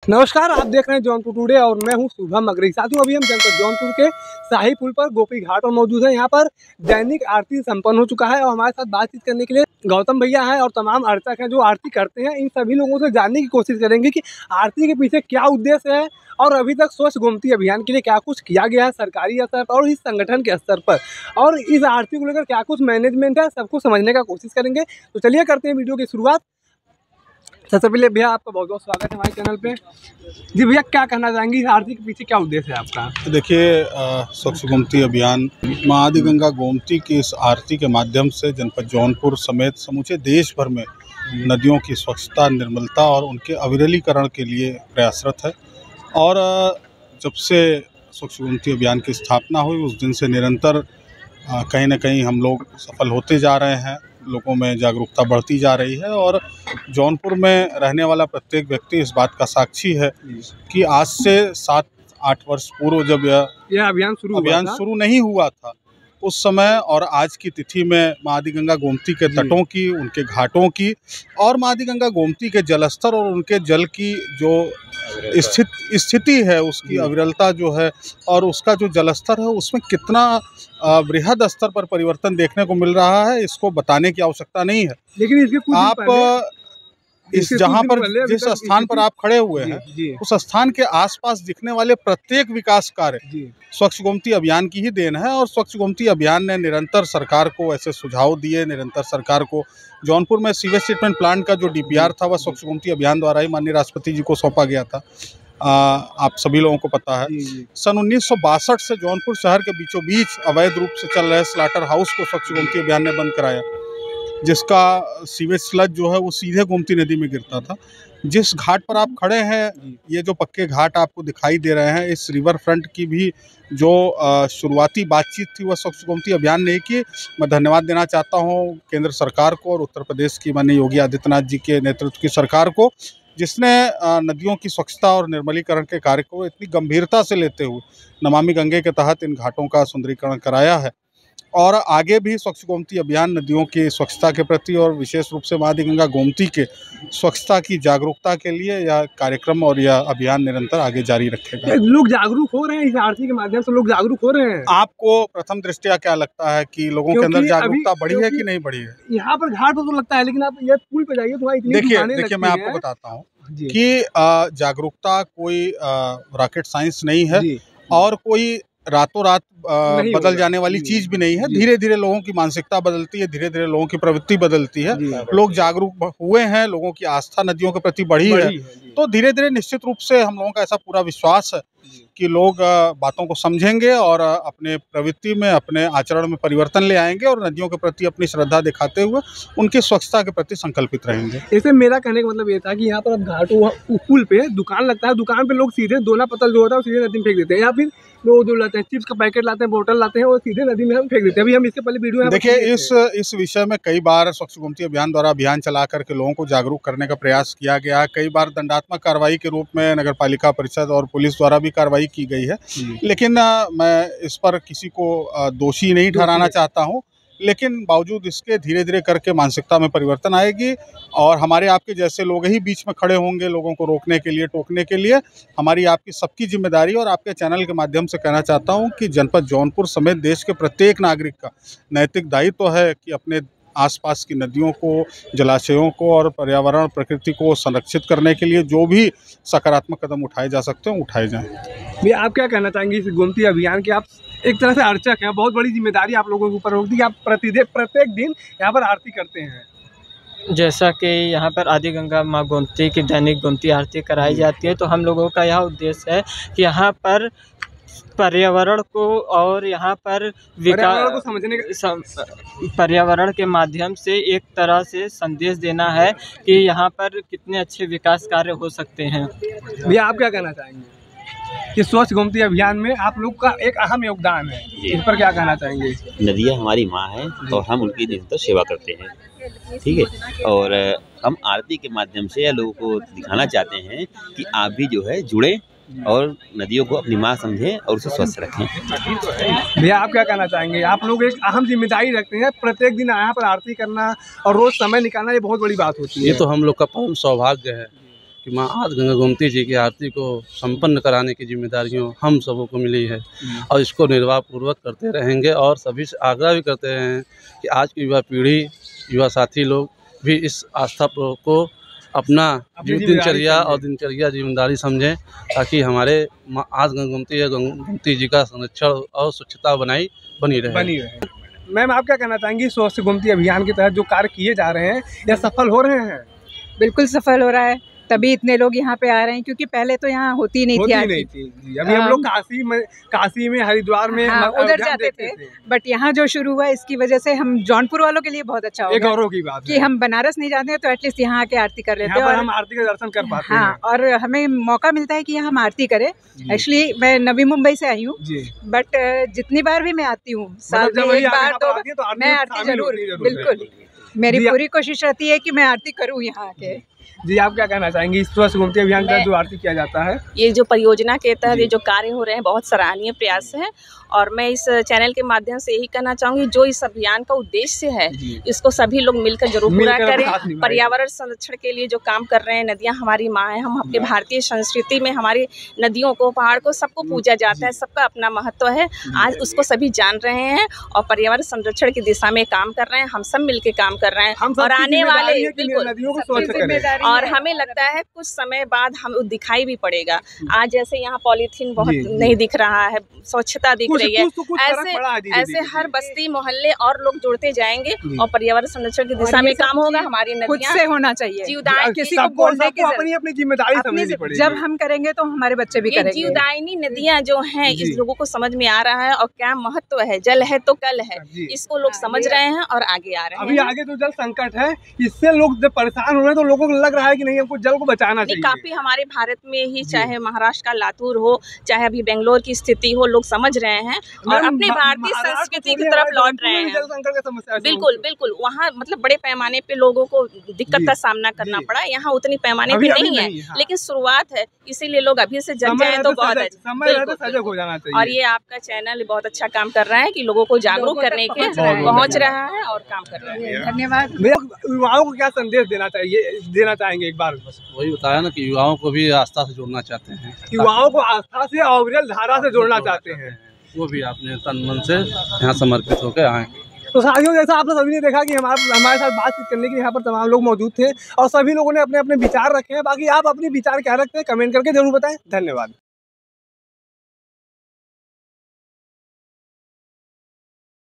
नमस्कार, आप देख रहे हैं जौनपुर टुडे और मैं हूं शुभम अग्रही। साथियों, अभी हम जनपद जौनपुर के शाही पुल पर गोपी घाट पर मौजूद हैं। यहाँ पर दैनिक आरती संपन्न हो चुका है और हमारे साथ बातचीत करने के लिए गौतम भैया हैं और तमाम अर्चक हैं जो आरती करते हैं। इन सभी लोगों से जानने की कोशिश करेंगे कि आरती के पीछे क्या उद्देश्य है और अभी तक स्वच्छ गोमती अभियान के लिए क्या कुछ किया गया है सरकारी स्तर पर और इस संगठन के स्तर पर, और इस आरती को लेकर क्या कुछ मैनेजमेंट है, सबको समझने का कोशिश करेंगे। तो चलिए करते हैं वीडियो की शुरुआत। सबसे पहले भैया आपका बहुत बहुत स्वागत है हमारे चैनल पे। जी भैया, क्या कहना चाहेंगे, इस आरती के पीछे क्या उद्देश्य है आपका? देखिए, स्वच्छ गोमती अभियान माँ आदि गंगा गोमती की इस आरती के माध्यम से जनपद जौनपुर समेत समूचे देश भर में नदियों की स्वच्छता, निर्मलता और उनके अविरलीकरण के लिए प्रयासरत है। और जब से स्वच्छ गोमती अभियान की स्थापना हुई उस दिन से निरंतर कहीं ना कहीं हम लोग सफल होते जा रहे हैं, लोगों में जागरूकता बढ़ती जा रही है। और जौनपुर में रहने वाला प्रत्येक व्यक्ति इस बात का साक्षी है कि आज से 7-8 वर्ष पूर्व जब यह अभियान शुरू नहीं हुआ था, उस समय और आज की तिथि में माँ आदि गंगा गोमती के तटों की, उनके घाटों की और माँ आदि गंगा गोमती के जलस्तर और उनके जल की जो स्थिति है, उसकी अविरलता जो है और उसका जो जलस्तर है उसमें कितना बृहद स्तर पर परिवर्तन देखने को मिल रहा है, इसको बताने की आवश्यकता नहीं है। लेकिन इसके कुछ आप जहाँ पर जिस स्थान पर आप खड़े हुए हैं उस स्थान के आसपास दिखने वाले प्रत्येक विकास कार्य स्वच्छ गोमती अभियान की ही देन है। और स्वच्छ गोमती अभियान ने निरंतर सरकार को ऐसे सुझाव दिए, निरंतर सरकार को जौनपुर में सीवेज ट्रीटमेंट प्लांट का जो डीपीआर था वह स्वच्छ गोमती अभियान द्वारा ही माननीय राष्ट्रपति जी को सौंपा गया था। आप सभी लोगों को पता है सन 1962 से जौनपुर शहर के बीचों बीच अवैध रूप से चल रहे स्लाटर हाउस को स्वच्छ गोमती अभियान ने बंद कराया, जिसका सीवेज स्लज जो है वो सीधे गोमती नदी में गिरता था। जिस घाट पर आप खड़े हैं, ये जो पक्के घाट आपको दिखाई दे रहे हैं, इस रिवर फ्रंट की भी जो शुरुआती बातचीत थी वह स्वच्छ गोमती अभियान ने की। मैं धन्यवाद देना चाहता हूँ केंद्र सरकार को और उत्तर प्रदेश की माननीय योगी आदित्यनाथ जी के नेतृत्व की सरकार को, जिसने नदियों की स्वच्छता और निर्मलीकरण के कार्य को इतनी गंभीरता से लेते हुए नमामि गंगे के तहत इन घाटों का सुंदरीकरण कराया है। और आगे भी स्वच्छ गोमती अभियान नदियों की स्वच्छता के प्रति और विशेष रूप से माँ आदि गंगा गोमती के स्वच्छता की जागरूकता के लिए यह कार्यक्रम और यह अभियान निरंतर आगे जारी रखेगा। लोग जागरूक हो रहे हैं, इस आरती के माध्यम से लोग जागरूक हो रहे हैं। आपको प्रथम दृष्टया क्या लगता है कि लोगों के अंदर जागरूकता बढ़ी है कि नहीं बढ़ी है? यहाँ पर घाट पर तो लगता है, लेकिन आप ये पुल पे जाइए तो देखिए मैं आपको बताता हूँ कि जागरूकता कोई रॉकेट साइंस नहीं है और कोई रातों रात बदल जाने वाली चीज भी नहीं है। धीरे धीरे लोगों की मानसिकता बदलती है, धीरे धीरे लोगों की प्रवृत्ति बदलती है, लोग जागरूक हुए हैं, लोगों की आस्था नदियों के प्रति बढ़ी है। तो धीरे धीरे निश्चित रूप से हम लोगों का ऐसा पूरा विश्वास है कि लोग बातों को समझेंगे और अपने प्रवृत्ति में, अपने आचरण में परिवर्तन ले आएंगे और नदियों के प्रति अपनी श्रद्धा दिखाते हुए उनकी स्वच्छता के प्रति संकल्पित रहेंगे। इससे मेरा कहने का मतलब ये था कि यहाँ पर अब घाटों पुल पे दुकान लगता है, दुकान पे लोग सीधे दोना पतल जो होता है सीधे नदी में फेंक देते हैं, या फिर लोग जो लाते हैं चिप्स का पैकेट लाते हैं, बोतल लाते हैं और सीधे नदी में हम फेंक देते हैं। अभी हम इसके पहले वीडियो देखिए, इस विषय में कई बार स्वच्छ गोमती अभियान द्वारा अभियान चला करके लोगों को जागरूक करने का प्रयास किया गया है। कई बार दंडात्मक कार्रवाई के रूप में नगर पालिका परिषद और पुलिस द्वारा भी कार्रवाई की गई है, लेकिन मैं इस पर किसी को दोषी नहीं ठहराना चाहता हूं। लेकिन बावजूद इसके धीरे धीरे करके मानसिकता में परिवर्तन आएगी और हमारे आपके जैसे लोग ही बीच में खड़े होंगे लोगों को रोकने के लिए, टोकने के लिए। हमारी आपकी सबकी जिम्मेदारी और आपके चैनल के माध्यम से कहना चाहता हूं कि जनपद जौनपुर समेत देश के प्रत्येक नागरिक का नैतिक दायित्व है कि अपने आसपास की नदियों को, जलाशयों को और पर्यावरण प्रकृति को संरक्षित करने के लिए जो भी सकारात्मक कदम उठाए जा सकते हैं उठाए जाएं। भैया, आप क्या कहना चाहेंगे इस गोमती अभियान के? आप एक तरह से अर्चक हैं, बहुत बड़ी जिम्मेदारी आप लोगों के ऊपर होती है कि आप प्रत्येक दिन यहाँ पर आरती करते हैं। जैसा कि यहाँ पर आदि गंगा माँ गोमती की दैनिक गोमती आरती कराई जाती है, तो हम लोगों का यह उद्देश्य है कि यहाँ पर पर्यावरण को और यहाँ पर विकास को समझने का, पर्यावरण के माध्यम से एक तरह से संदेश देना है कि यहाँ पर कितने अच्छे विकास कार्य हो सकते हैं। भैया, आप क्या कहना चाहेंगे कि स्वच्छ गोमती अभियान में आप लोग का एक अहम योगदान है, इस पर क्या कहना चाहेंगे? नदियाँ हमारी माँ है और हम उनकी निरंतर सेवा करते हैं, ठीक है। और हम आरती के माध्यम से लोगों को दिखाना चाहते हैं कि आप भी जो है जुड़े और नदियों को अपनी माँ समझें और उसे स्वस्थ रखें। भैया, आप क्या कहना चाहेंगे? आप लोग एक अहम जिम्मेदारी रखते हैं, प्रत्येक दिन यहाँ पर आरती करना और रोज समय निकालना, ये बहुत बड़ी बात होती है। ये तो हम लोग का परम सौभाग्य है कि माँ आज गंगा गोमती जी की आरती को संपन्न कराने की जिम्मेदारियों हम सबों को मिली है और इसको निर्वाह पूर्वक करते रहेंगे। और सभी से आग्रह भी करते हैं कि आज की युवा पीढ़ी, युवा साथी लोग भी इस आस्था को अपना दिनचर्या जिम्मेदारी समझें, ताकि हमारे आज गंगा गोमती जी का संरक्षण और स्वच्छता बनी रहे। मैम, आप क्या कहना चाहेंगी, स्वच्छ गोमती अभियान के तहत जो कार्य किए जा रहे हैं या सफल हो रहे हैं? बिल्कुल सफल हो रहा है, तभी इतने लोग यहाँ पे आ रहे हैं, क्योंकि पहले तो यहाँ होती नहीं थी। जी, अभी हम लोग काशी में हरिद्वार में उधर जाते थे, बट यहाँ जो शुरू हुआ इसकी वजह से हम जौनपुर वालों के लिए बहुत अच्छा हो गया। गौरव की बात कि हम बनारस नहीं जाते हैं तो एटलीस्ट यहाँ आके आरती कर लेते हैं और हम आरती का दर्शन कर पाते हैं। और हमें मौका मिलता है कि हम आरती करें। एक्चुअली मैं नवी मुंबई से आई हूँ, बट जितनी बार भी मैं आती हूँ, साल में एक बार तो मैं आरती जरूर, बिल्कुल मेरी पूरी कोशिश रहती है कि मैं आरती करूँ यहाँ आके। जी, आप क्या कहना चाहेंगे, स्वच्छ गोमती अभियान का जो आरती किया जाता है? ये जो परियोजना के तहत ये जो कार्य हो रहे हैं बहुत सराहनीय प्रयास है, और मैं इस चैनल के माध्यम से यही कहना चाहूँगी, जो इस अभियान का उद्देश्य है इसको सभी लोग मिलकर जरूर पूरा करें। पर्यावरण संरक्षण के लिए जो काम कर रहे हैं, नदियाँ हमारी माँ है, हम अपने भारतीय संस्कृति में हमारी नदियों को, पहाड़ को, सबको पूजा जाता है, सबका अपना महत्व है। आज उसको सभी जान रहे हैं और पर्यावरण संरक्षण की दिशा में काम कर रहे हैं। हम सब मिलकर काम कर रहे हैं और आने वाले बिल्कुल, और हमें लगता है कुछ समय बाद हम दिखाई भी पड़ेगा। आज जैसे यहाँ पॉलीथीन बहुत नहीं दिख रहा है, स्वच्छता दिख रही है, ऐसे हर बस्ती मोहल्ले और लोग जुड़ते जाएंगे और पर्यावरण संरक्षण की दिशा में काम होगा। हमारी नदियाँ से होना चाहिए, जीवदायिनी, किसी को बोलने की अपनी जिम्मेदारी समझनी पड़ेगी। जब हम करेंगे तो हमारे बच्चे भी करेंगे। जीवदायिनी नदियाँ जो हैं, इस लोगों को समझ में आ रहा है और क्या महत्व है। जल है तो कल है, इसको लोग समझ रहे हैं और आगे आ रहे हैं। अभी आगे तो जल संकट है, इससे लोग जब परेशान हो रहे हैं तो लोगों को लग रहा है कि नहीं, हमको जल को बचाना चाहिए। काफी हमारे भारत में ही, चाहे महाराष्ट्र का लातूर हो, चाहे अभी बेंगलोर की स्थिति हो, लोग समझ रहे हैं और अपनी भारतीय संस्कृति की तरफ लौट रहे हैं। जल संकट का समस्या बिल्कुल बिल्कुल, वहाँ मतलब बड़े पैमाने पे लोगों को दिक्कत का सामना करना पड़ा। यहाँ उतनी पैमाने पे नहीं है, लेकिन शुरुआत है, इसीलिए लोग अभी से जग जाए तो बहुत सजग हो जाना चाहिए। और ये आपका चैनल बहुत अच्छा काम कर रहा है कि लोगों को जागरूक करने के पहुँच रहा है और काम कर रहा है। धन्यवाद। युवाओं को क्या संदेश देना चाहेंगे? एक बार बस वही बताया ना कि युवाओं को भी आस्था से जोड़ना चाहते हैं, युवाओं को आस्था से और अविरल धारा से जोड़ना चाहते हैं, वो भी अपने तन मन से यहाँ समर्पित होकर आए। तो साथियों, जैसा आप सभी ने देखा कि हमारे साथ बातचीत करने के लिए यहाँ पर तमाम लोग मौजूद थे और सभी लोगों ने अपने अपने विचार रखे हैं। बाकी आप अपने विचार क्या रखते हैं, कमेंट करके जरूर बताएं। धन्यवाद।